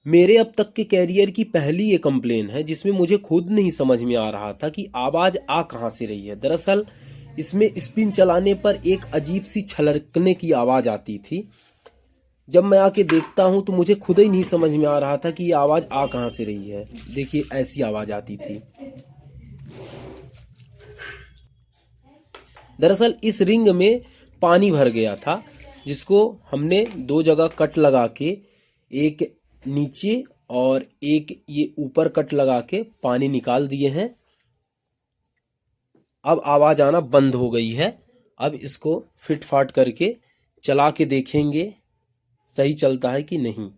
मेरे अब तक के कैरियर की पहली ये कंप्लेन है जिसमें मुझे खुद नहीं समझ में आ रहा था कि आवाज़ आ कहाँ से रही है। दरअसल इसमें स्पिन चलाने पर एक अजीब सी छलकने की आवाज़ आती थी। जब मैं आके देखता हूँ तो मुझे खुद ही नहीं समझ में आ रहा था कि ये आवाज़ आ कहाँ से रही है। देखिए ऐसी आवाज़ आती थी। दरअसल इस रिंग में पानी भर गया था जिसको हमने दो जगह कट लगा के, एक नीचे और एक ये ऊपर कट लगा के पानी निकाल दिए हैं। अब आवाज़ आना बंद हो गई है। अब इसको फिट फाट करके चला के देखेंगे सही चलता है कि नहीं।